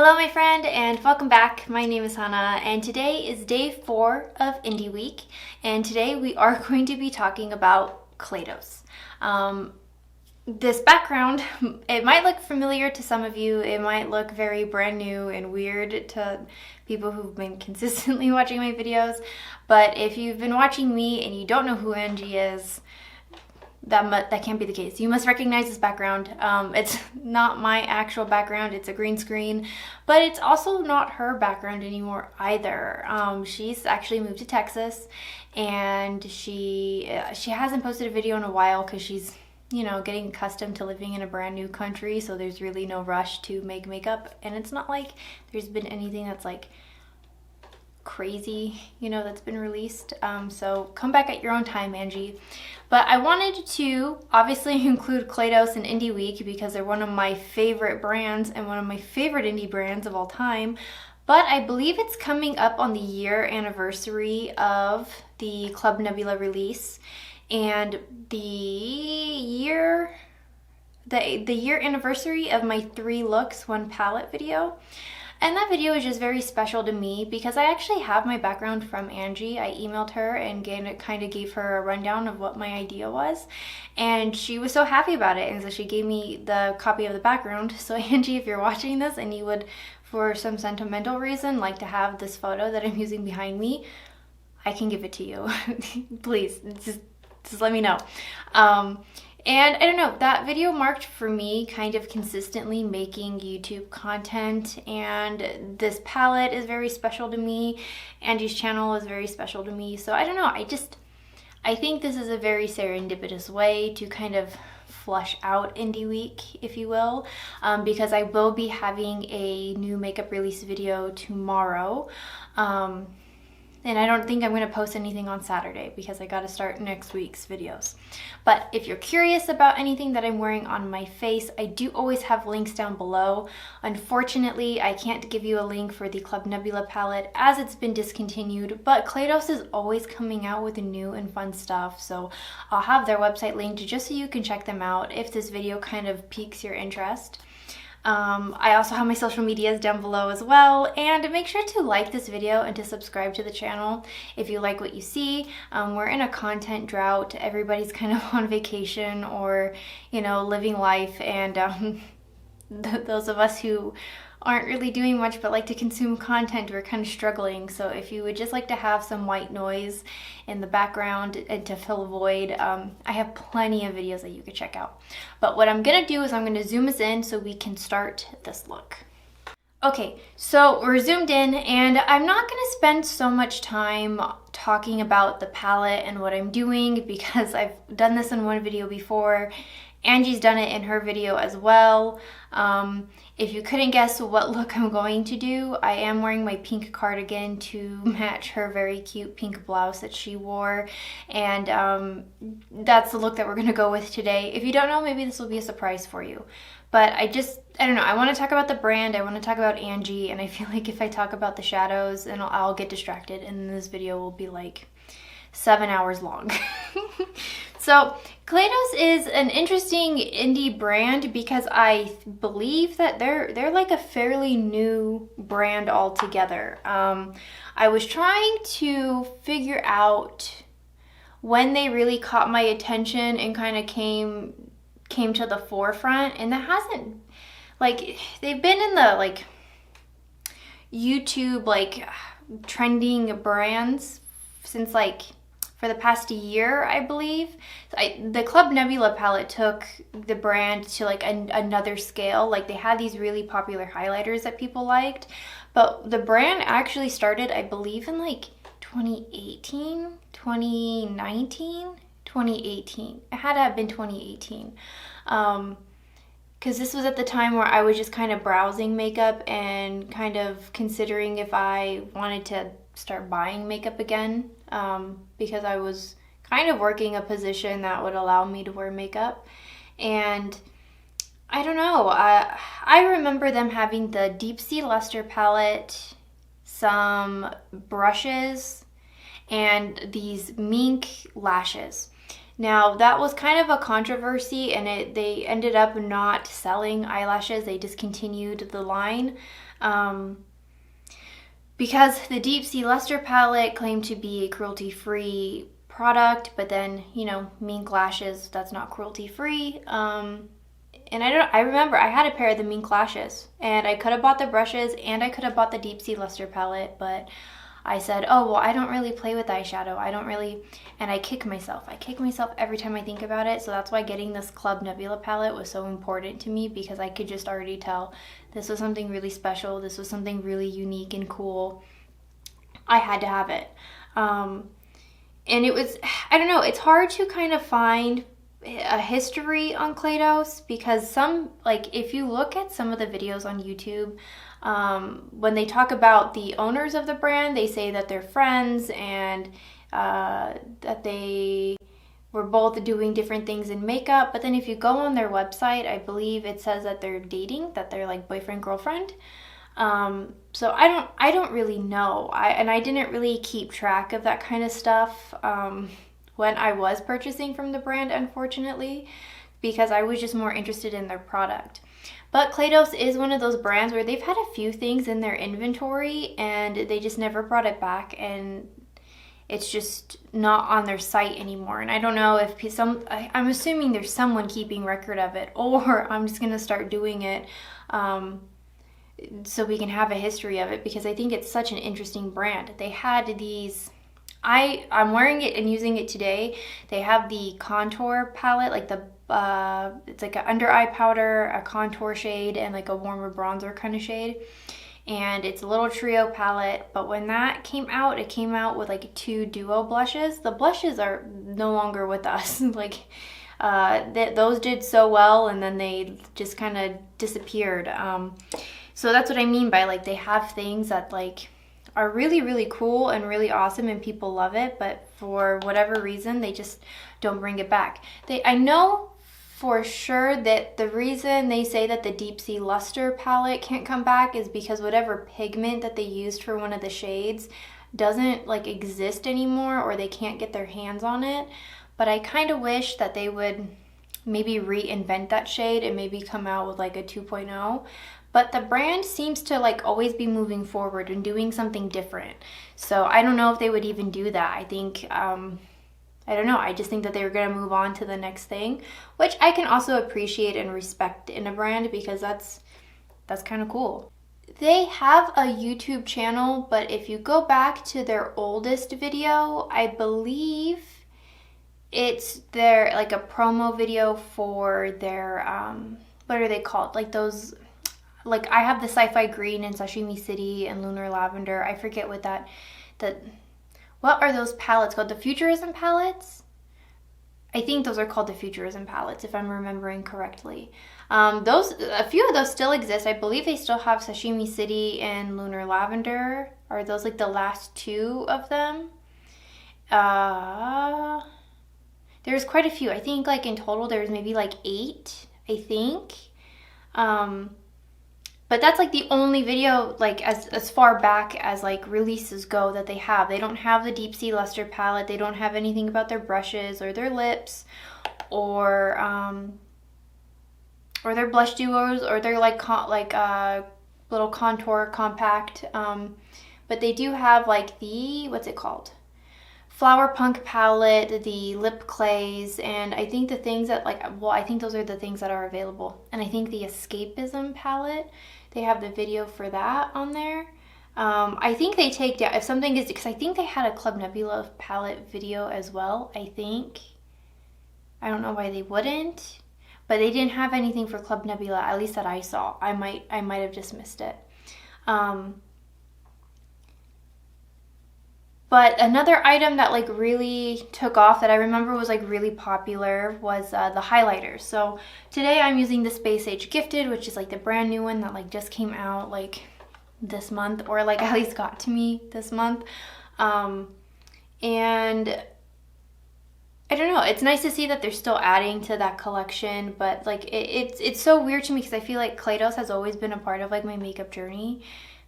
Hello my friend and welcome back. My name is Hannah and today is day 4 of Indie Week, and today we are going to be talking about Kaleidos. This background, it might look familiar to some of you, it might look very brand new and weird to people who've been consistently watching my videos, but if you've been watching me and you don't know who Angie is, that can't be the case. You must recognize this background. It's not my actual background, it's a green screen, but it's also not her background anymore either. She's actually moved to Texas, and she hasn't posted a video in a while because she's, you know, getting accustomed to living in a brand new country, so there's really no rush to make makeup, and it's not like there's been anything that's like crazy, you know, that's been released. So come back at your own time, Angie. But I wanted to obviously include Kaleidos in Indie Week because they're one of my favorite brands and one of my favorite indie brands of all time. But I believe it's coming up on the year anniversary of the Club Nebula release, and the year anniversary of my 3 looks, 1 palette video. And that video is just very special to me because I actually have my background from Angie. I emailed her and kind of gave her a rundown of what my idea was, and she was so happy about it, and so she gave me the copy of the background. So Angie, if you're watching this and you would, for some sentimental reason, like to have this photo that I'm using behind me, I can give it to you. Please, just let me know. And I don't know, that video marked for me kind of consistently making YouTube content, and this palette is very special to me. Angie's channel is very special to me. So I don't know, I think this is a very serendipitous way to kind of flush out Indie Week, if you will, because I will be having a new makeup release video tomorrow. And I don't think I'm going to post anything on Saturday because I got to start next week's videos. But if you're curious about anything that I'm wearing on my face, I do always have links down below. Unfortunately, I can't give you a link for the Club Nebula palette as it's been discontinued, but Kaleidos is always coming out with new and fun stuff, so I'll have their website linked just so you can check them out if this video kind of piques your interest. I also have my social medias down below as well, and make sure to like this video and to subscribe to the channel if you like what you see. We're in a content drought. Everybody's kind of on vacation or, you know, living life, and those of us who aren't really doing much but like to consume content, we're kind of struggling. So if you would just like to have some white noise in the background and to fill a void, I have plenty of videos that you could check out. But what I'm gonna do is I'm gonna zoom us in so we can start this look. Okay, so we're zoomed in, and I'm not gonna spend so much time talking about the palette and what I'm doing because I've done this in one video before. Angie's done it in her video as well. If you couldn't guess what look I'm going to do, I am wearing my pink cardigan to match her very cute pink blouse that she wore, and that's the look that we're gonna go with today. If you don't know, maybe this will be a surprise for you. But I don't know, I want to talk about the brand, I want to talk about Angie, and I feel like if I talk about the shadows, and I'll get distracted, and this video will be like 7 hours long. So Kaleidos is an interesting indie brand because I believe that they're like a fairly new brand altogether. I was trying to figure out when they really caught my attention and kind of came to the forefront, and that hasn't, like, they've been in the like YouTube like trending brands since like for the past year, I believe. The Club Nebula palette took the brand to like another scale. Like, they had these really popular highlighters that people liked, but the brand actually started, I believe, in like 2018, 2019, 2018. It had to have been 2018. Because this was at the time where I was just kind of browsing makeup and kind of considering if I wanted to start buying makeup again, because I was kind of working a position that would allow me to wear makeup. And I don't know, I remember them having the Deep Sea Luster palette, some brushes, and these mink lashes. Now that was kind of a controversy, and they ended up not selling eyelashes. They discontinued the line because the Deep Sea Luster palette claimed to be a cruelty-free product, but then, you know, mink lashes, that's not cruelty-free. And I remember I had a pair of the mink lashes, and I could have bought the brushes and I could have bought the Deep Sea Luster palette, but I said, oh, well, I don't really play with eyeshadow. I don't really, and I kick myself. I kick myself every time I think about it. So that's why getting this Club Nebula palette was so important to me, because I could just already tell this was something really special. This was something really unique and cool. I had to have it. And it was, I don't know, it's hard to kind of find a history on Kaleidos, because some, like, if you look at some of the videos on YouTube, when they talk about the owners of the brand, they say that they're friends and that they were both doing different things in makeup. But then if you go on their website, I believe it says that they're dating, that they're like boyfriend, girlfriend. So I don't really know. I didn't really keep track of that kind of stuff when I was purchasing from the brand, unfortunately, because I was just more interested in their product. But Kaleidos is one of those brands where they've had a few things in their inventory and they just never brought it back, and it's just not on their site anymore. And I don't know if I'm assuming there's someone keeping record of it, or I'm just gonna start doing it so we can have a history of it, because I think it's such an interesting brand. They had these, I'm wearing it and using it today. They have the contour palette, like the it's like an under eye powder, a contour shade, and like a warmer bronzer kind of shade. And it's a little trio palette, but when that came out, it came out with like 2 duo blushes. The blushes are no longer with us. Like those did so well, and then they just kind of disappeared. So that's what I mean by, like, they have things that like are really, really cool and really awesome and people love it, but for whatever reason, they just don't bring it back. I know for sure that the reason they say that the Deep Sea Luster palette can't come back is because whatever pigment that they used for one of the shades doesn't like exist anymore, or they can't get their hands on it. But I kind of wish that they would maybe reinvent that shade and maybe come out with like a 2.0. But the brand seems to like always be moving forward and doing something different. So I don't know if they would even do that. I think, I don't know. I just think that they were going to move on to the next thing, which I can also appreciate and respect in a brand, because that's kind of cool. They have a YouTube channel, but if you go back to their oldest video, I believe it's their, like a promo video for their, what are they called? Like those, like I have the Sci-Fi Green and Sashimi City and Lunar Lavender. I forget what what are those palettes called? The Futurism palettes? I think those are called the Futurism palettes, if I'm remembering correctly. A few of those still exist. I believe they still have Sashimi City and Lunar Lavender. Are those like the last 2 of them? There's quite a few. I think like in total there's maybe like 8, I think. But that's like the only video, like as far back as like releases go, that they have. They don't have the Deep Sea Luster palette. They don't have anything about their brushes or their lips or their blush duos or their like little contour compact. But they do have like the, what's it called? Flower Punk palette, the lip clays, and I think the things that I think those are the things that are available. And I think the Escapism palette, they have the video for that on there. I think they take down, if something is, because I think they had a Club Nebula palette video as well, I think. I don't know why they wouldn't, but they didn't have anything for Club Nebula, at least that I saw. I might have just missed it. But another item that like really took off that I remember was like really popular was the highlighters. So today I'm using the Space Age Gifted, which is like the brand new one that like just came out like this month, or like at least got to me this month. And I don't know, it's nice to see that they're still adding to that collection, but like it's so weird to me because I feel like Kaleidos has always been a part of like my makeup journey,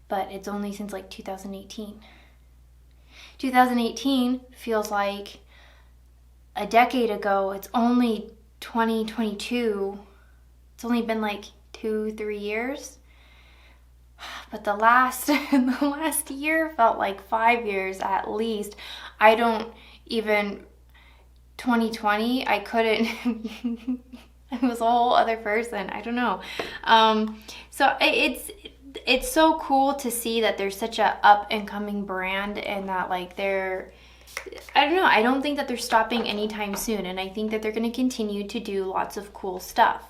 but it's only since like 2018. 2018 feels like a decade ago. It's only 2022. It's only been like 2-3 years. But the last year felt like 5 years at least. I don't even 2020, I couldn't I was a whole other person. I don't know. So it's so cool to see that there's such a up and coming brand, and that like I don't know, I don't think that they're stopping anytime soon, and I think that they're going to continue to do lots of cool stuff.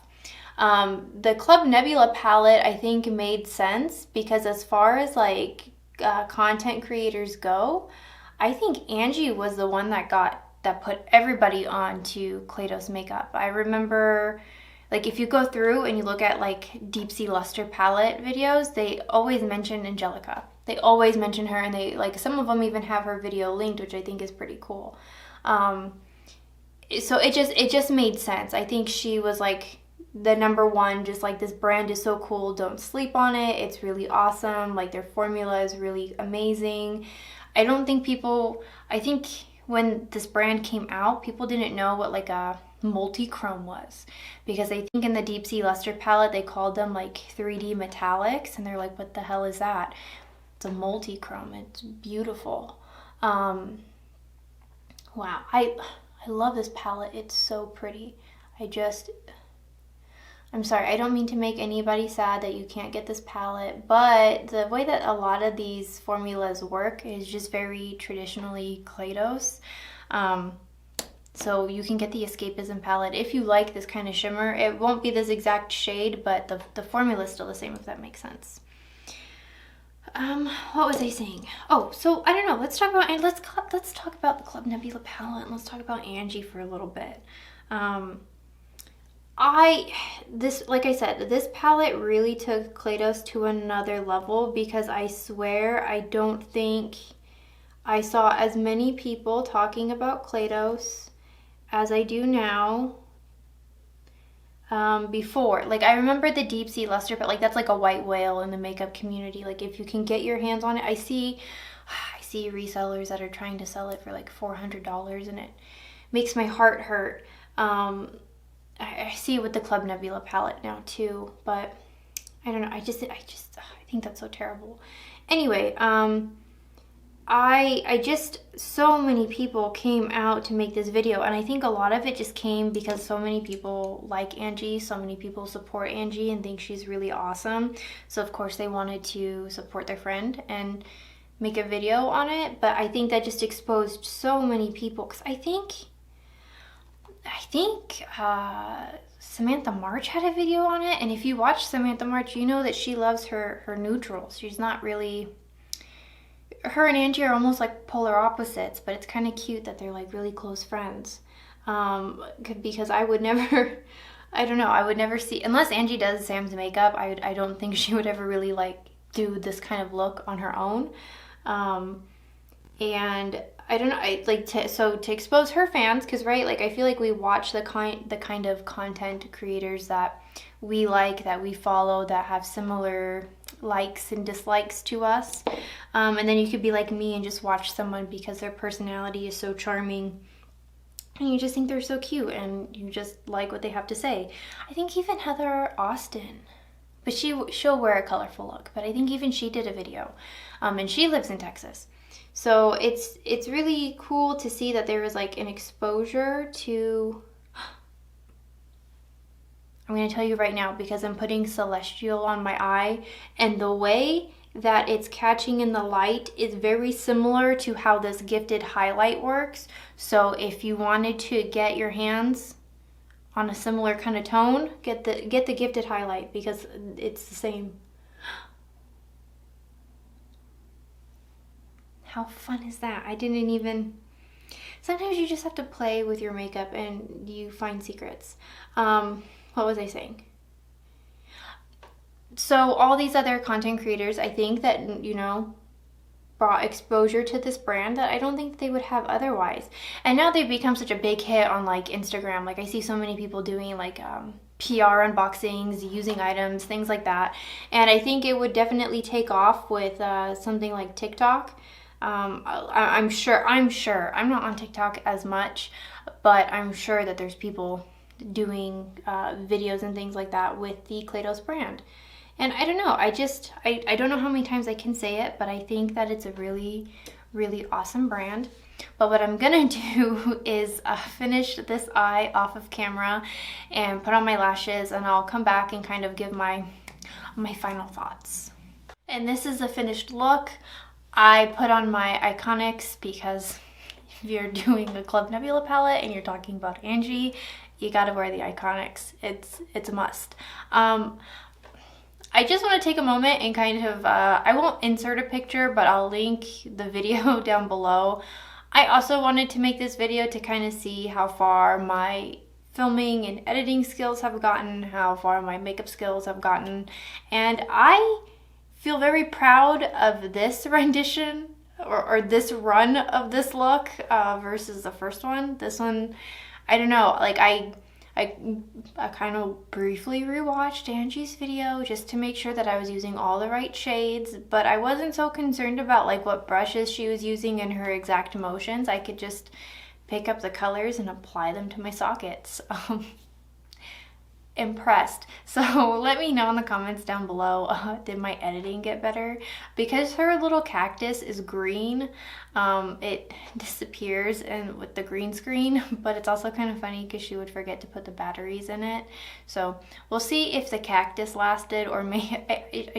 The Club Nebula palette, I think, made sense because as far as like content creators go, I think Angie was the one that put everybody on to Kaleidos makeup. I remember, like, if you go through and you look at like Deep Sea Luster palette videos, they always mention Angeschka. They always mention her, and they like, some of them even have her video linked, which I think is pretty cool. So it just made sense. I think she was like the number one, just like, this brand is so cool, don't sleep on it, it's really awesome, like their formula is really amazing. I think when this brand came out, people didn't know what like a multi-chrome was, because I think in the Deep Sea Luster palette they called them like 3D metallics, and they're like, what the hell is that? It's a multi-chrome. It's beautiful. Wow, I love this palette. It's so pretty. I'm sorry, I don't mean to make anybody sad that you can't get this palette, but the way that a lot of these formulas work is just very traditionally Kaleidos. So you can get the Escapism palette if you like this kind of shimmer. It won't be this exact shade, but the formula is still the same, if that makes sense. What was I saying? Oh, so I don't know. Let's talk about the Club Nebula palette, and let's talk about Angie for a little bit. Like I said, this palette really took Kaleidos to another level, because I swear I don't think I saw as many people talking about Kaleidos as I do now. Before, like, I remember the Deep Sea Luster, but like, that's like a white whale in the makeup community. Like, if you can get your hands on it, I see resellers that are trying to sell it for like $400, and it makes my heart hurt. I see it with the Club Nebula palette now too, but I don't know. I think that's so terrible. Anyway, so many people came out to make this video, and I think a lot of it just came because so many people like Angie, so many people support Angie and think she's really awesome. So of course they wanted to support their friend and make a video on it. But I think that just exposed so many people, because I think Samantha March had a video on it, and if you watch Samantha March, you know that she loves her neutrals. She's not really... Her and Angie are almost like polar opposites, but it's kind of cute that they're like really close friends. Because I would never... I don't know, I would never see... Unless Angie does Sam's makeup, I don't think she would ever really like do this kind of look on her own. And I don't know, to expose her fans, because right, like, I feel like we watch the kind of content creators that we like, that we follow, that have similar likes and dislikes to us, and then you could be like me and just watch someone because their personality is so charming and you just think they're so cute and you just like what they have to say. I think even Heather Austin, but she'll wear a colorful look, but I think even she did a video, and she lives in Texas. So it's really cool to see that there was like an exposure to... I'm going to tell you right now, because I'm putting Celestial on my eye, and the way that it's catching in the light is very similar to how this gifted highlight works. So if you wanted to get your hands on a similar kind of tone, get the gifted highlight, because it's the same. How fun is that? I didn't even... Sometimes you just have to play with your makeup and you find secrets. What was I saying? So all these other content creators, I think that, you know, brought exposure to this brand that I don't think they would have otherwise. And now they've become such a big hit on like Instagram. Like, I see so many people doing like PR unboxings, using items, things like that. And I think it would definitely take off with something like TikTok. I'm sure, I'm not on TikTok as much, but I'm sure that there's people doing videos and things like that with the Kaleidos brand. And I don't know, I don't know how many times I can say it, but I think that it's a really, really awesome brand. But what I'm gonna do is finish this eye off of camera and put on my lashes, and I'll come back and kind of give my final thoughts. And this is the finished look. I put on my Iconics because if you're doing a Club Nebula palette and you're talking about Angie, you gotta wear the Iconics. It's a must. I just want to take a moment and kind of, I won't insert a picture, but I'll link the video down below. I also wanted to make this video to kind of see how far my filming and editing skills have gotten, how far my makeup skills have gotten, and I feel very proud of this rendition or this run of this look versus the first one. This one, I don't know, like I kind of briefly rewatched Angie's video just to make sure that I was using all the right shades, but I wasn't so concerned about like what brushes she was using and her exact motions. I could just pick up the colors and apply them to my sockets. Impressed. So let me know in the comments down below, did my editing get better? Because her little cactus is green, it disappears and with the green screen, but it's also kind of funny because she would forget to put the batteries in it. So we'll see if the cactus lasted, or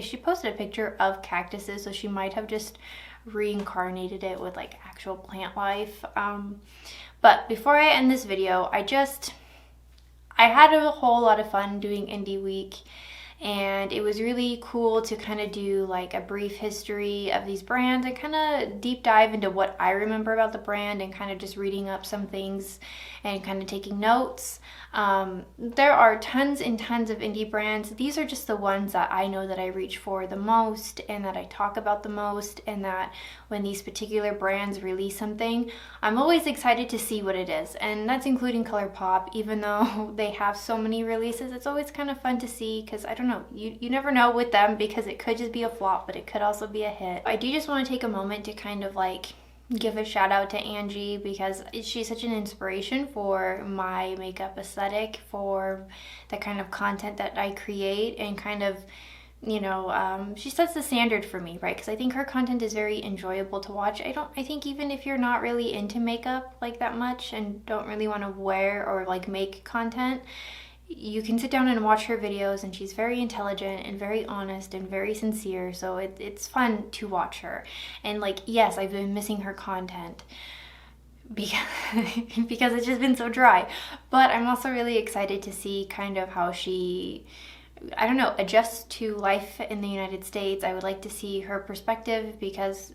she posted a picture of cactuses, so she might have just reincarnated it with like actual plant life. But before I end this video, I had a whole lot of fun doing Indie Week, and it was really cool to kind of do like a brief history of these brands and kind of deep dive into what I remember about the brand and kind of just reading up some things and kind of taking notes. There are tons and tons of indie brands. These are just the ones that I know that I reach for the most and that I talk about the most, and that when these particular brands release something, I'm always excited to see what it is. And that's including ColourPop. Even though they have so many releases, it's always kind of fun to see because I don't know, you never know with them, because it could just be a flop, but it could also be a hit. I do just want to take a moment to kind of like give a shout out to Angie, because she's such an inspiration for my makeup aesthetic, for the kind of content that I create, and kind of, you know, she sets the standard for me, right? Because I think her content is very enjoyable to watch. I think even if you're not really into makeup like that much and don't really want to wear or like make content, you can sit down and watch her videos, and she's very intelligent and very honest and very sincere, so it's fun to watch her. And like, yes, I've been missing her content because it's just been so dry, but I'm also really excited to see kind of how she, I don't know, adjusts to life in the United States. I would like to see her perspective, because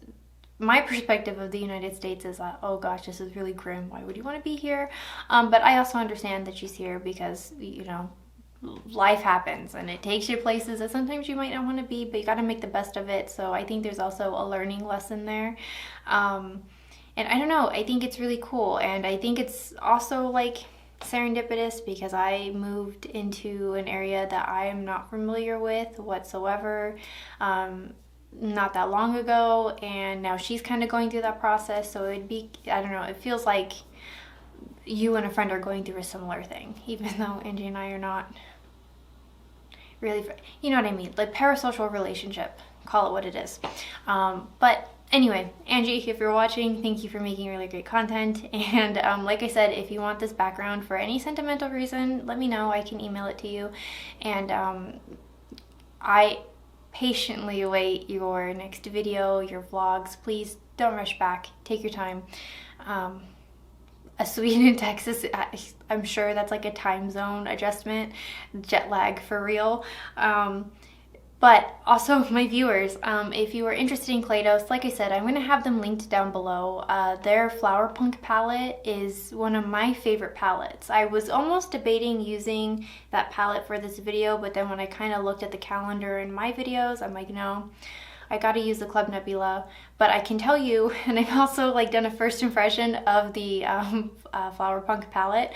my perspective of the United States is that, oh gosh, this is really grim. Why would you want to be here? But I also understand that she's here because, you know, life happens and it takes you places that sometimes you might not want to be, but you got to make the best of it. So I think there's also a learning lesson there. And I don't know, I think it's really cool. And I think it's also like serendipitous because I moved into an area that I am not familiar with whatsoever. Not that long ago, and now she's kind of going through that process, so it'd be, I don't know, it feels like you and a friend are going through a similar thing, even though Angie and I are not really, you know what I mean, like parasocial relationship, call it what it is. But anyway, Angie, if you're watching, thank you for making really great content, and like I said, if you want this background for any sentimental reason, let me know. I can email it to you, and I patiently await your next video, your vlogs. Please don't rush back. Take your time. A Sweden, Texas, I'm sure that's like a time zone adjustment, jet lag for real. But also my viewers, if you are interested in Kaleidos, like I said, I'm going to have them linked down below. Their Flower Punk palette is one of my favorite palettes. I was almost debating using that palette for this video, but then when I kind of looked at the calendar in my videos, I'm like, no, I got to use the Club Nebula. But I can tell you, and I've also like done a first impression of the Flower Punk palette.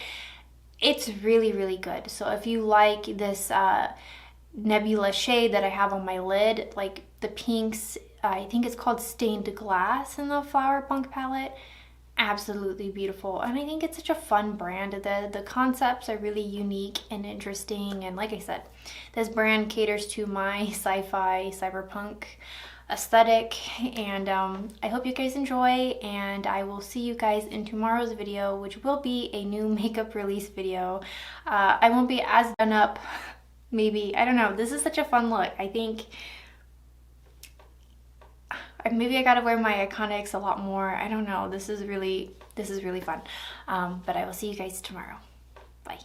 It's really, really good. So if you like this nebula shade that I have on my lid, like the pinks, I think it's called Stained Glass in the Flower Punk palette. absolutely beautiful, and I think it's such a fun brand. The concepts are really unique and interesting, and like I said, this brand caters to my sci-fi cyberpunk aesthetic, and I hope you guys enjoy, and I will see you guys in tomorrow's video, which will be a new makeup release video. I won't be as done up, maybe, I don't know. This is such a fun look. I think maybe I gotta wear my iconics a lot more. I don't know. This is really fun. But I will see you guys tomorrow. Bye.